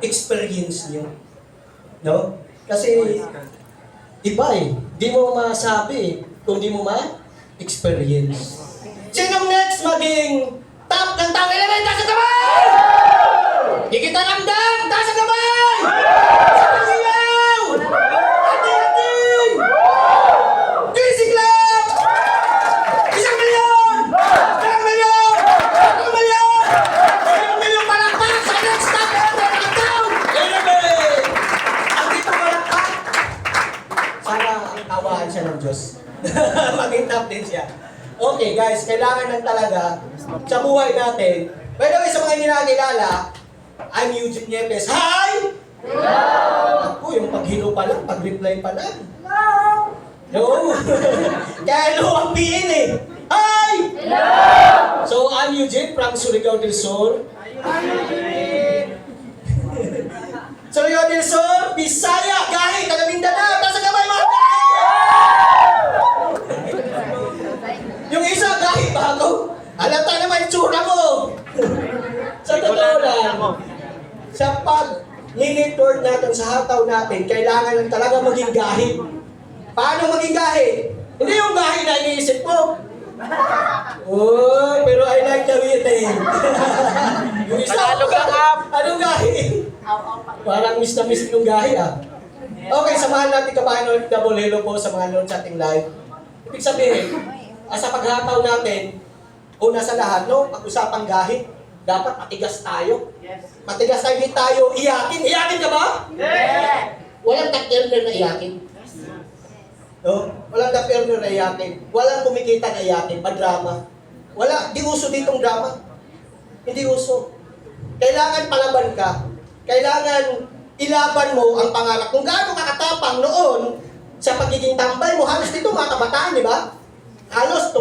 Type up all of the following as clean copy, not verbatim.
experience nyo. No? Kasi, iba eh. Di mo masabi kung di mo ma-experience. Sinong next maging top ng Tao Element? Taas ang kamay! Di kita ramdam! Taas ang kamay! Isang siyaw! Hati-hati! Crazy Club! 1,000,000! 2,000,000! 3,000,000! 1,000,000 palakpak sa next top element ng Tao Element! Ang dito palakpak, sana ang tawaan siya ng Diyos. Maging top din siya. Okay guys, kailangan lang talaga sa buhay natin. By the way, sa mga hindi nakakilala, I'm Eugene Niepes. Hi! Hello! Ako, yung pag-hello pa lang, pag-reply pa lang. Hello! No! Kaya hello ang PN eh. Hi! Hello! So, I'm Eugene from Surigao del Sur. Surigao del Sur, Bisaya, Gahi, taga Mindanao, taas ang kamay mga Gahi! Yung isa, Gahi, bago. Halata naman yung tsura mo. Sa totoo lang, sa pag-nilitord natin sa hataw natin, kailangan lang talaga maging gahi. Paano maging gahi? Hindi yung gahi na iniisip mo. Oh, pero I like the waiting. Yung isa, anong gahi? Parang miss na miss yung gahi ah. Okay, samahan natin kabahan ulit na bolelo po sa mga nanonood sa ating live. Ibig sabihin, sa paghataw natin, una sa lahat, no, pag-usapang gahi, dapat matigas tayo. Yes. Matigas tayo, hindi tayo iyakin. Iyakin ka ba? Yes! Walang top-earner na iyakin. No? Walang top-earner na iyakin. Walang kumikita na iyakin. Madrama. Wala, di uso ditong drama. Hindi uso. Kailangan palaban ka. Kailangan ilaban mo ang pangarap. Kung gaano kakatapang noon sa pagiging tambay mo, halos dito mga kabataan, di ba? Halos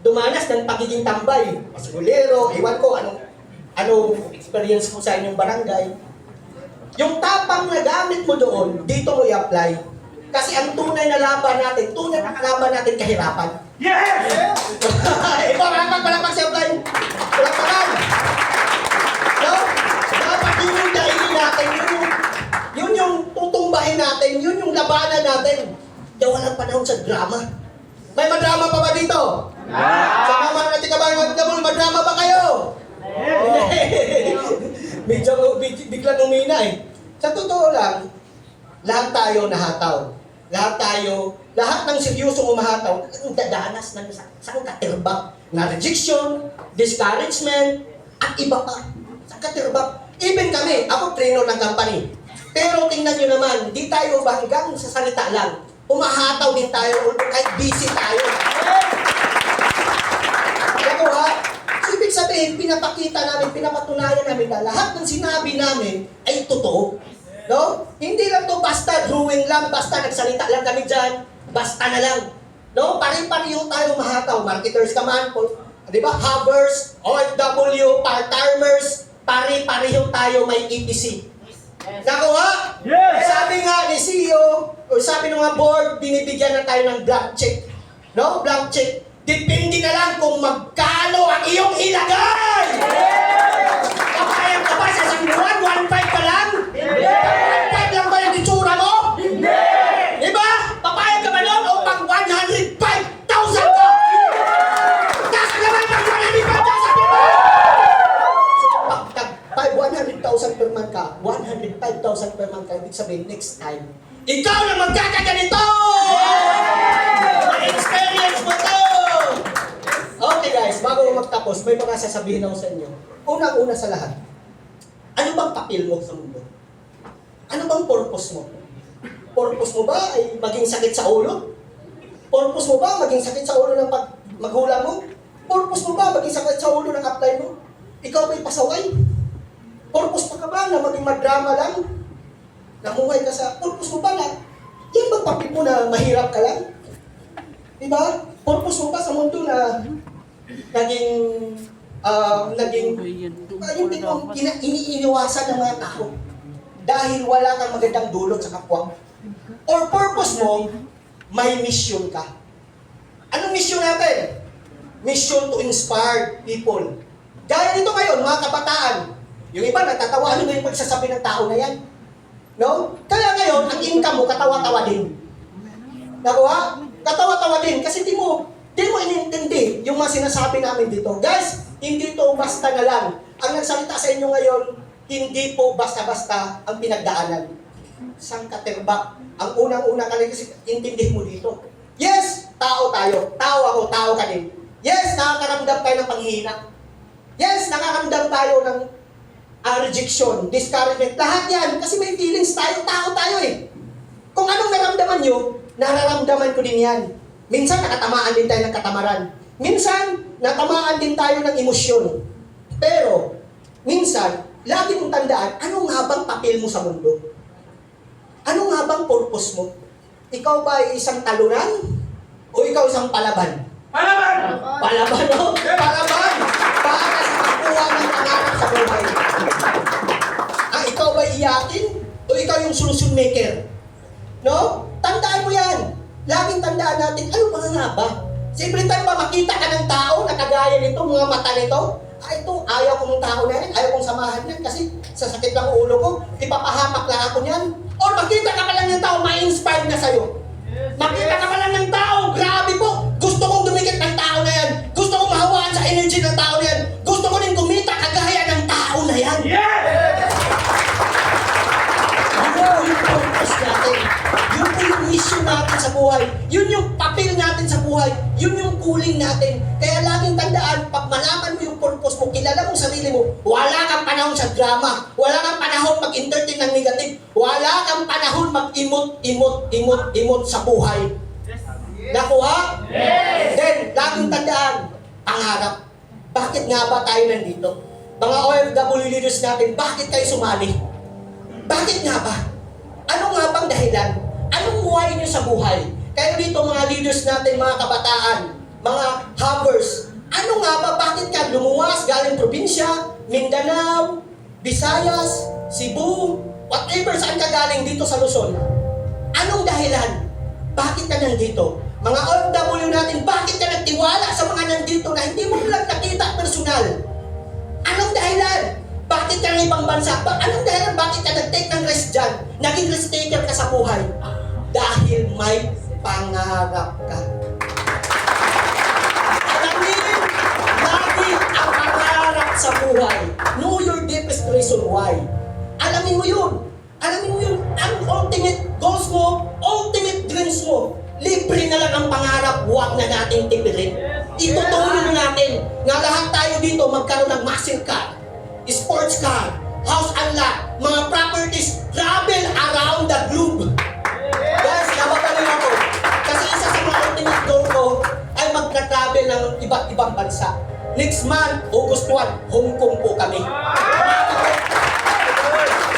dumanas ng pagiging tambay. Pasigulero, iwan ko anong experience mo sa inyong barangay. Yung tapang na gamit mo doon, dito mo i-apply. Kasi ang tunay na laban natin kahirapan. Yes! Ikaw, palapag sa apply. Palapag. No? Dapat yun yung dahilan natin, yun yung tutumbahin natin, yun yung labanan natin. Kaya walang panahon sa drama. May madrama pa ba dito? Yeah. Sa mga natin kabayan, madrama ba kayo? Yeah. Medyo biglang umina eh. Sa totoo lang, lahat tayo nahataw. Lahat ng seryosong umahataw, dadanas ng sa katirbak na rejection, discouragement, at iba pa. Sa katirbak. Even kami, ako trainer ng company. Pero tingnan nyo naman, di tayo hanggang sa salita lang. Umahataw din tayo, kahit busy tayo. Ako ha? So, ibig sabihin, pinapakita namin, pinapatunayan namin na lahat ng sinabi namin ay totoo. No? Hindi lang to basta drawing lang, basta nagsalita lang kami dyan, basta na lang. No? Pare-pareho tayo mahataw. Marketers ka man, di ba? Hubbers, OFW, part-timers, pare-pareho tayo may ETC. Nakuha? Yes! Sabi nga ni CEO, o sabi ng mga board, binibigyan na tayo ng blank check. No? Blank check. Depende na lang kung magkano ang iyong ilagay! Yes! Kapayang ka ba sa isang buwan? 1.5 pa lang? Hindi! 1.5 lang ba yung itsura mo? Hindi! Diba? Papayag ka ba nun? O pag 105,000 ka? Nasa naman pag 105,000 ka ba? So, pag 100,000 per month ka, 105,000 per month ka, ibig sabihin next time, ikaw na magkakaganito! Ma-experience mo to! Okay guys, bago ko magtapos, may mga sasabihin ako sa inyo. Unang-una sa lahat, ano bang papel mo sa mundo? Ano bang purpose mo? Purpose mo ba ay maging sakit sa ulo? Purpose mo ba maging sakit sa ulo ng magulang mo? Purpose mo ba maging sakit sa ulo ng apply mo? Ikaw ba'y pasaway? Purpose pa ka ba na maging madrama lang? Namuhay ka sa purpose mo ba na yan bang papel mo na mahirap ka lang? Diba? Purpose mo ba sa mundo na naging yung tipong iniiwasan ng mga tao dahil wala kang magandang dulot sa kapwa? Or purpose mo, may mission ka. Anong mission natin? Mission to inspire people. Gaya nito ngayon, mga kabataan, Yung iba, natatawa, ano ba yung pagsasabi ng tao na yan? No? Kaya ngayon, ang income mo, katawa-tawa din. Nakuha? Katawa-tawa din. Kasi di mo inintindi yung mga sinasabi namin dito. Guys, hindi to basta na lang. Ang nagsalita sa inyo ngayon, hindi po basta-basta ang pinagdaanan. Sang katerbak. Ang unang-una kasi intindi mo dito. Yes, tao tayo. Tao ako, tao ka din. Yes, nakakaramdam tayo ng panghihina. Yes, nakakaramdam tayo ng rejection, discouragement. Lahat yan. Kasi may feelings tayo. Tao tayo eh. Kung anong naramdaman nyo, nararamdaman ko din yan. Minsan, nakatamaan din tayo ng katamaran. Minsan, natamaan din tayo ng emosyon. Pero, minsan, lagi mong tandaan, ano nga bang papel mo sa mundo? Ano nga bang purpose mo? Ikaw ba ay isang talunan? O ikaw isang palaban? Palaban! Palaban, no? Palaban! Para sa pagkuha ng pangarap sa buhay. Ikaw ba iyakin? O ikaw yung solution maker? No? Tandaan mo yan. Laging tandaan natin, ano ba nga ba? Siyempre tayo ba makita ka ng tao na kagaya nito, mga mata nito? Ito, ayaw ko ng tao na yan, ayaw kong samahan yan kasi sa sakit ng ulo ko, ipapahamak lang ako niyan. Or makita ka pa lang ng tao, ma-inspired na sa'yo. Makita ka pa lang ng tao, grabe po, gusto kong dumikit ng tao na yan. Gusto kong mahawaan sa energy ng tao na yan. Gusto ko rin kumita kagaya ng tao na yan. Yung purpose natin. Yun po yung mission natin sa buhay. Yun yung papel natin sa buhay. Yun yung calling natin. Kaya laging tandaan, pag malaman mo yung purpose mo, kilala mo sarili mo, wala kang panahon sa drama. Wala kang panahon mag-entertain ng negative. Wala kang panahon mag-imot sa buhay. Nakuha? Yes! Then, laging tandaan, pangarap. Bakit nga ba tayo nandito? Mga OFW leaders natin, bakit kayo sumali? Bakit nga ba? Ano nga bang dahilan? Anong buhay niyo sa buhay? Kayo dito mga leaders natin, mga kabataan, mga havers, ano nga ba? Bakit ka lumuwas galing probinsya, Mindanao, Visayas, Cebu, whatever saan ka galing dito sa Luzon? Anong dahilan? Bakit ka nandito? Mga OFW natin, bakit ka nagtiwala sa mga nandito na hindi mo lang nakita personal? Anong dahilan? Bakit ka ng ibang bansa? Anong dahilan? Bakit ka nag-take ng rest dyan? Naging risk taker ka sa buhay? Dahil may pangarap ka. Alamin, lagi ang pangarap sa buhay. Know your deepest reason why. Alamin mo yun. Alamin mo yun. Ang ultimate goals mo, ultimate dreams mo, libre na lang ang pangarap, huwag na nating tipirin. Itutulong natin na lahat tayo dito magkaroon ng muscle car, sports car, house and lot, mga properties, travel around the globe. Guys, napapalala ako. Kasi isa sa mga ultimate goal ko ay magka-travel ng iba't ibang bansa. Next month, August 1, Hong Kong po kami.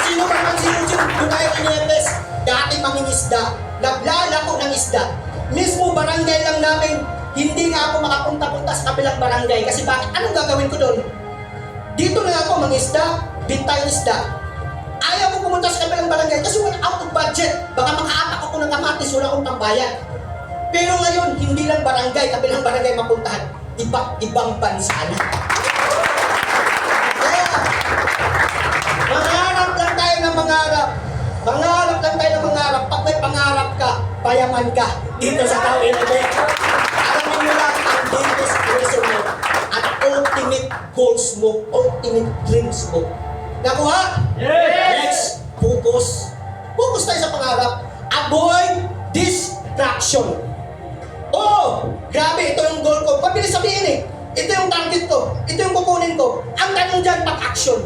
Sino ba man si Eugene Dunay Inietes, dati mangingisda, naglalako ng isda. Mismo barangay lang namin, hindi nga ako makapunta-punta sa kabilang barangay. Kasi bakit? Anong gagawin ko doon? Dito na ako mangisda, bintay isda. Ayaw ko pumunta sa kabilang barangay kasi wala out of budget. Baka makaapak ako ng kamatis, wala akong pambayad. Pero ngayon, hindi lang barangay, kabilang barangay mapuntahan. Iba't ibang bansa na. Kaya, mangarap lang tayo ng mangarap. Mangarap lang tayo ng mangarap. Pag may pangarap ka, payaman ka dito sa tao Elabek. Alamin mo lang ang deepest reason mo at ultimate goals mo, ultimate dreams mo. Nakuha? Yes! Next, focus. Focus tayo sa pangarap. Avoid distraction. Oh, grabe, ito yung goal ko. Pabilis sabihin eh. Ito yung target ko. Ito yung kukunin ko. Ang tanong dyan, pag-action.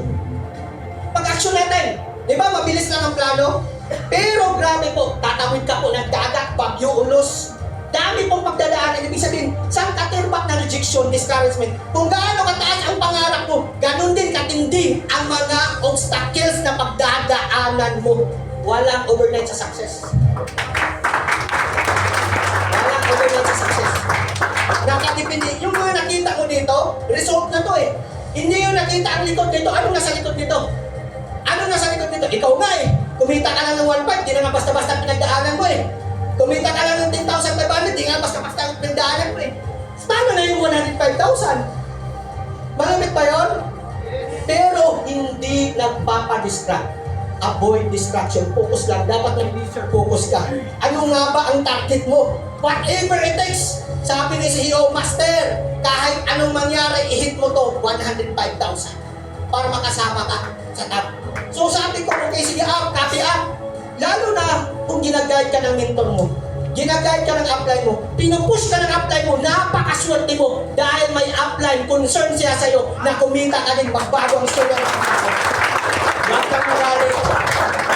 Pag-action natin. Di ba, mabilis lang ang plano? Pero grabe po, tatawid ka po ng dagat, bagyo, ulos. Dami pong pagdadaanan. Ibig sabihin, saan katirbak na rejection, discouragement? Kung gaano kataas ang pangarap mo, ganun din katindi ang mga obstacles na pagdadaanan mo. Walang overnight sa success. Walang overnight sa success. Nakatipindi. Yung mga nakita ko dito, result na to eh. Hindi yung nakita ang likod nito. Anong nasa likod nito? Ano nasa likod nito? Ikaw nga eh. Kumita ka lang ng 1.5, di na nga basta-basta pinagdaanan mo eh. Kumita ka lang ng 10,500, di nga basta-basta pinagdaanan mo eh. Paano na yung 105,000? Malamit ba yun? pero hindi nagpapadistract. Avoid distraction. Focus lang. Dapat nag-focus ka. Ano nga ba ang target mo? Whatever it takes. Sabi ni CEO, Master, kahit anong mangyari, i-hit mo to 105,000 para makasama ka sa top. So sabi ko, okay, sige up, copy up. Lalo na kung ginaguide ka ng mentor mo, ginaguide ka ng upline mo, pinupush ka ng upline mo, napakaswerte mo dahil may upline, concern siya sa'yo na kumita ka din magbago ang story ng Huwag kang magalit.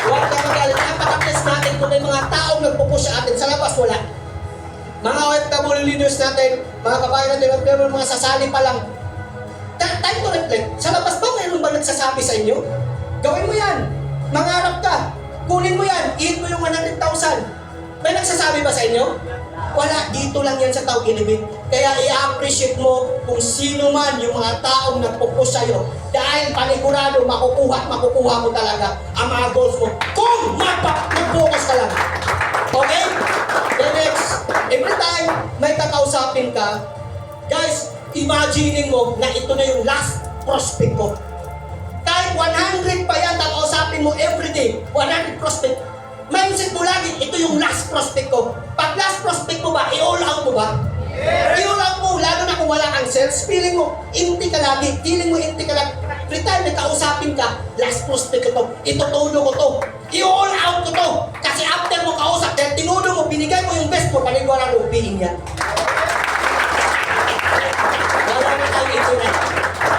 Huwag kang magalit. Napaka-bless natin kung may mga taong nagpupush sa atin. Sa labas, wala. Mga OFW leaders natin, mga kabayan natin, pero mga sasali pa lang. Time to reflect. Sa labas ba mayroon ba nagsasabi sa inyo? Gawin mo yan. Mangarap ka. Kunin mo yan. I-hit mo yung 100,000. May nagsasabi ba sa inyo? Wala. Dito lang yan sa Taog Ilibid. Kaya i-appreciate mo kung sino man yung mga taong nagpupush sa'yo. Dahil panigurado, makukuha mo talaga ang mga goals mo. Kung mag-focus ka lang. Okay? Then next, every time may kakausapin ka, guys, imagine mo na ito na yung last prospect ko. Kahit 100 pa yan, kakausapin mo everyday, 100 prospect. Mindset mo lagi, ito yung last prospect ko. Pag last prospect mo ba, i-all out mo ba? Yes. I-all out mo, lalo na kung wala kang sales, feeling mo, empty ka lagi. Feeling mo, empty ka lagi. Every time may kausapin ka, last prospect ko to, itutulo ko to, i-all out ko to. Kasi after mo kausap, dahil tinudo mo, binigay mo yung best mo, panigwala mo, upihin yan. Wala na tayo ito na.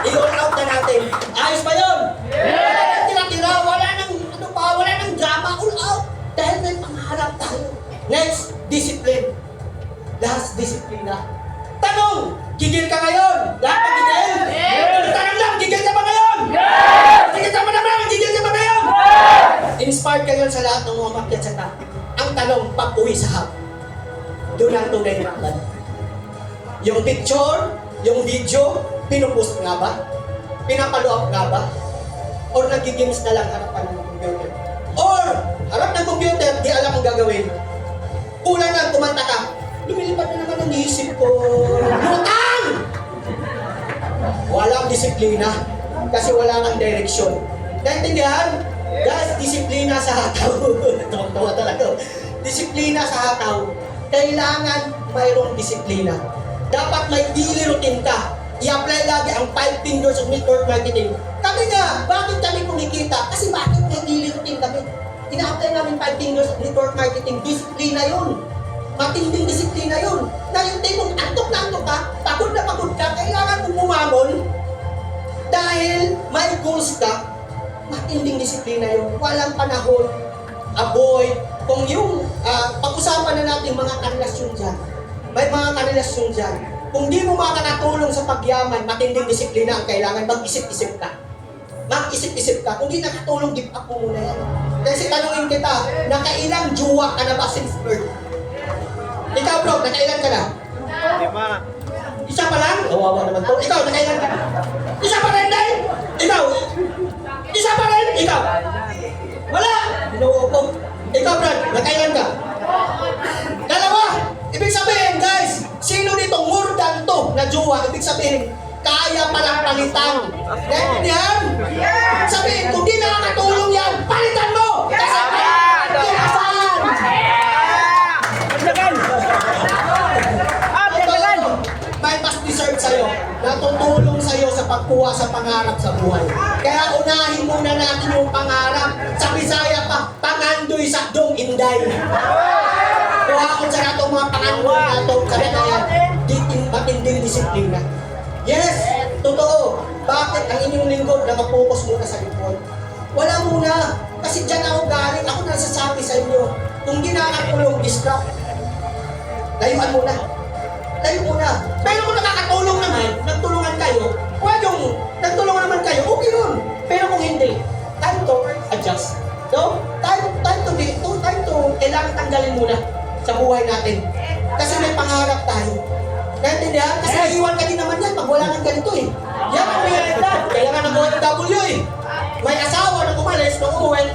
I-all out na natin. Ayos ba yun? Yes! Tira-tira, wala nang drama, all out. Dahil may pangarap tayo. Next, discipline. Last, disiplina. Tanong, gigil ka ngayon? Lahat ng gigil? Yes! Tanong lang, gigil ka ba ngayon? Yes! Sige, sama naman, gigil ka ba ngayon? Yes! Inspired ka yun sa lahat ng mga makyat sa top. Ang tanong, pag-uwi sa hub, doon ang tunay na aklan. Yung picture, yung video, pinupost nga ba? Pinapalo-up nga ba? Or nagigimis na lang harapan ng computer? Or, harap ng computer, di alam ang gagawin. Una na, kumanta ka. Lumilipad na naman ang isip ko. Lutang! Walang disiplina. Kasi wala kang direksyon. Naintindihan? Guys, disiplina sa hataw. Tawa talaga. Disiplina sa hataw. Kailangan mayroong disiplina. Dapat may daily routine ka. I-apply lagi ang 5 fingers of network marketing. Kami nga, bakit kami kumikita? Kasi bakit may daily routine kami? Ina-apply namin 5 fingers of network marketing. Disiplina yun. Matinding disiplina yun. Na yung tipong antok na antok ka, pagod na pagod ka, kailangan mong umamon dahil may goals ka. Matinding disiplina yun. Walang panahon. Avoid. Kung yung pag-usapan na natin mga karelasyon dyan, may mga karelasyon dyan, kung di mo makakatulong sa pagyaman, matinding disiplina ang kailangan, mag-isip-isip ka. Mag-isip-isip ka. Kung di nakatulong, give up mo muna yan. Kasi tanungin kita, nakailang jowa ka na ba since birth? Ikaw bro, nakailan ka na? 5. Isa pa lang? Kawawa naman to. Ikaw, nakailan ka na? Isa pa rin din? Ikaw? Isa pa rin? Ikaw? Wala! Binuo ko. Ikaw Brad, nakailan ka? 2! Ibig sabihin guys, sino dito more than 2 na jowa? Ibig sabihin, kaya palang palitan. Dahil yan? Sabihin, kung di nakakatulong yan, palitan mo! Kasi palitan! May mas deserve sa'yo, natutulong sa'yo sa pagkuha sa pangarap sa buhay. Kaya unahin muna natin yung pangarap. Sa Bisaya pa, pangandoy sa dong inday. Kuha ko sa nato mga pangandoy nato, sabi na yan, matinding disiplina. Yes, totoo. Bakit ang inyong lingkod nakapokus muna sa lingkod? Wala muna. Kasi dyan ako galing, ako nasasabi sa inyo, kung di nakakatulong, distract. Layuan muna. Layo muna. Pero kung nakakatulong naman, nagtulungan kayo, huwag yung nagtulungan naman kayo, okay yun. Pero kung hindi, time to adjust. No? Time to kailangan tanggalin muna sa buhay natin. Kasi may pangarap tayo. Naintindihan? Kasi naiiwan ka din naman yan pag wala kang ganito eh. Yan ang realidad. Kaya nga nag-OFW eh. May asawa na umalis, nung umuwi.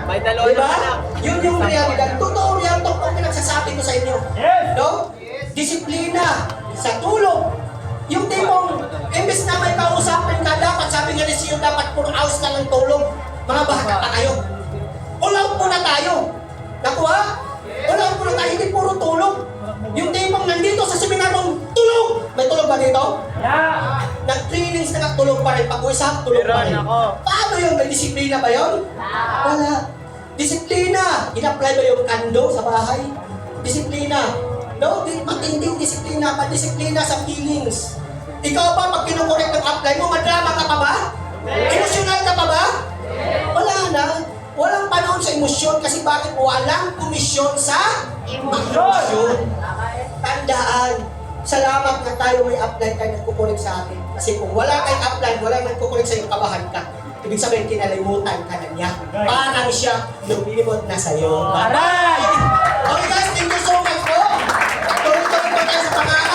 May dalawa diba? na anak. Yun yung realidad. Totoo yan itong pinagsasabi ko sa inyo. No? Disiplina sa tulog. Yung tipong, imbes na may kausapin ka, dapat sabi nga ni Siyo, dapat puro house na ng tulong. Mga bata pa kayo. All out muna tayo. Nakuha? All out muna tayo, hindi puro tulong. Yung tipong nandito sa seminarong tulong. May tulong ba dito? Yeah! Nag-trainings na tulong pa rin. Pag-usap, tulong pa rin. Meron ako. Paano yun? May disiplina ba yun? Wala. Disiplina. In-apply ba yung kando sa bahay? Disiplina. No? Matinding disiplina. Disiplina sa feelings. Ikaw ba, pag kinukorek ng apply mo, madrama ka pa ba? Emosyonal ka pa ba? Wala na. Walang panahon sa emosyon kasi bakit walang komisyon sa emosyon. Tandaan, salamat na tayo may apply tayo nagkukorek sa atin. Kasi kung wala tayong apply, wala nagkukorek sa iyo, kabahan ka. Ibig sabihin, kinalimutan ka na niya. Parang siya lumilimot na sa'yo. Aray! Okay guys, thank you so much po. Tuloy-tuloy po tayo sa pangalan.